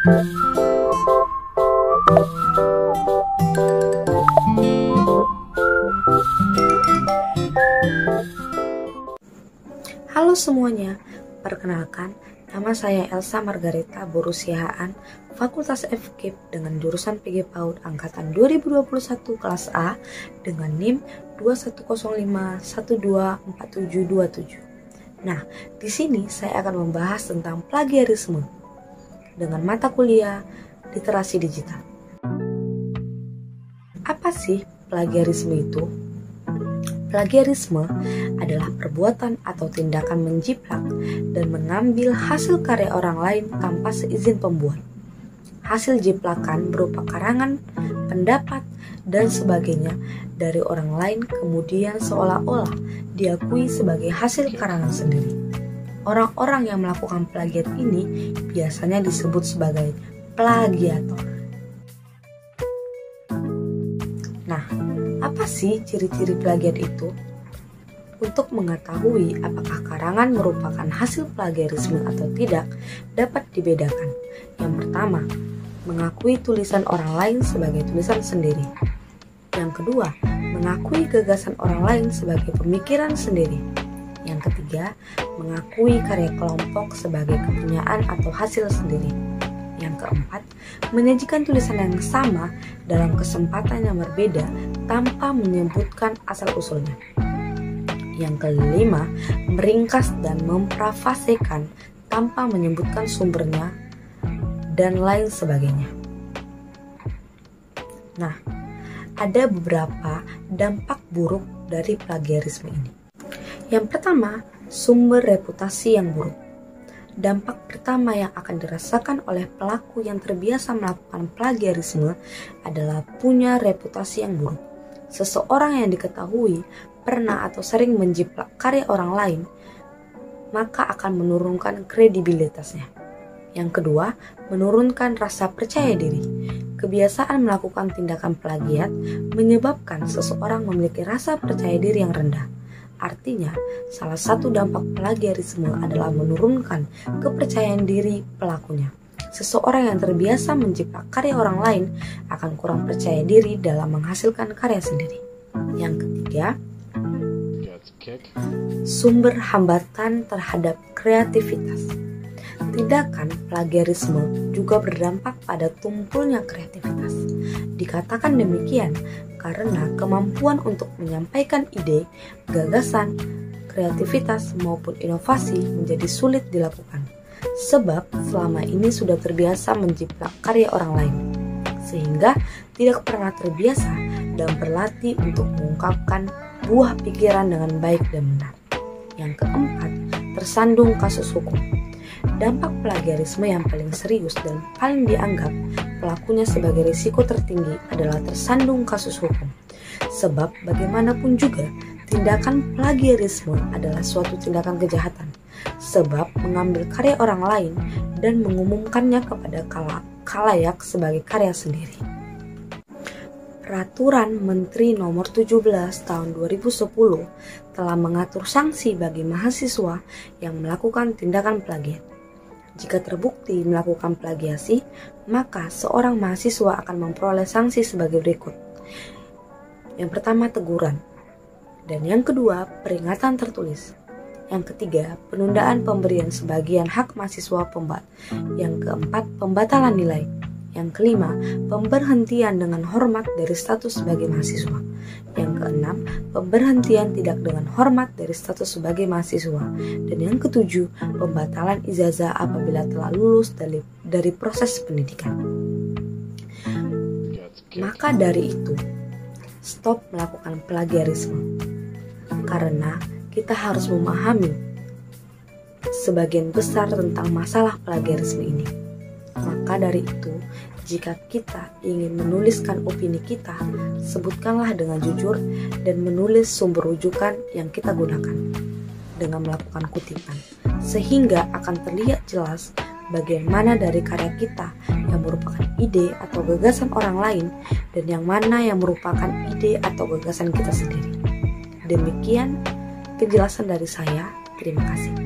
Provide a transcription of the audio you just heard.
Halo semuanya, perkenalkan, nama saya Elsa Margareta Borusiahaan, Fakultas FKIP dengan jurusan PG PAUD Angkatan 2021 kelas A dengan NIM 2105124727. Nah, di sini saya akan membahas tentang plagiarisme dengan mata kuliah literasi digital. Apa sih plagiarisme itu? Plagiarisme adalah perbuatan atau tindakan menjiplak dan mengambil hasil karya orang lain tanpa seizin pembuat. Hasil jiplakan berupa karangan, pendapat, dan sebagainya dari orang lain kemudian seolah-olah diakui sebagai hasil karangan sendiri. Orang-orang yang melakukan plagiat ini biasanya disebut sebagai plagiator. Nah, apa sih ciri-ciri plagiat itu? Untuk mengetahui apakah karangan merupakan hasil plagiarisme atau tidak, dapat dibedakan. Yang pertama, mengakui tulisan orang lain sebagai tulisan sendiri. Yang kedua, mengakui gagasan orang lain sebagai pemikiran sendiri. Yang ketiga, mengakui karya kelompok sebagai kepunyaan atau hasil sendiri. Yang keempat, menyajikan tulisan yang sama dalam kesempatan yang berbeda tanpa menyebutkan asal-usulnya. Yang kelima, meringkas dan memparafrasekan tanpa menyebutkan sumbernya dan lain sebagainya. Nah, ada beberapa dampak buruk dari plagiarisme ini. Yang pertama, sumber reputasi yang buruk. Dampak pertama yang akan dirasakan oleh pelaku yang terbiasa melakukan plagiarisme adalah punya reputasi yang buruk. Seseorang yang diketahui pernah atau sering menjiplak karya orang lain, maka akan menurunkan kredibilitasnya. Yang kedua, menurunkan rasa percaya diri. Kebiasaan melakukan tindakan plagiat menyebabkan seseorang memiliki rasa percaya diri yang rendah. Artinya, salah satu dampak plagiarisme adalah menurunkan kepercayaan diri pelakunya. Seseorang yang terbiasa menjiplak karya orang lain akan kurang percaya diri dalam menghasilkan karya sendiri. Yang ketiga, sumber hambatan terhadap kreativitas. Tindakan plagiarisme juga berdampak pada tumpulnya kreativitas. Dikatakan demikian karena kemampuan untuk menyampaikan ide, gagasan, kreativitas maupun inovasi menjadi sulit dilakukan. Sebab selama ini sudah terbiasa menjiplak karya orang lain, sehingga tidak pernah terbiasa dan berlatih untuk mengungkapkan buah pikiran dengan baik dan benar. Yang keempat, tersandung kasus hukum. Dampak plagiarisme yang paling serius dan paling dianggap pelakunya sebagai risiko tertinggi adalah tersandung kasus hukum. Sebab bagaimanapun juga, tindakan plagiarisme adalah suatu tindakan kejahatan. Sebab mengambil karya orang lain dan mengumumkannya kepada khalayak sebagai karya sendiri. Peraturan Menteri Nomor 17 Tahun 2010 telah mengatur sanksi bagi mahasiswa yang melakukan tindakan plagiat. Jika terbukti melakukan plagiasi, maka seorang mahasiswa akan memperoleh sanksi sebagai berikut. Yang pertama, teguran. Dan yang kedua, peringatan tertulis. Yang ketiga, penundaan pemberian sebagian hak mahasiswa Yang keempat, pembatalan nilai. Yang kelima, pemberhentian dengan hormat dari status sebagai mahasiswa. Yang keenam, pemberhentian tidak dengan hormat dari status sebagai mahasiswa. Dan yang ketujuh, pembatalan ijazah apabila telah lulus dari proses pendidikan. Maka dari itu, stop melakukan plagiarisme. Karena kita harus memahami sebagian besar tentang masalah plagiarisme ini. Maka dari itu, jika kita ingin menuliskan opini kita, sebutkanlah dengan jujur dan menulis sumber rujukan yang kita gunakan dengan melakukan kutipan, sehingga akan terlihat jelas bagian mana dari karya kita yang merupakan ide atau gagasan orang lain dan yang mana yang merupakan ide atau gagasan kita sendiri. Demikian penjelasan dari saya. Terima kasih.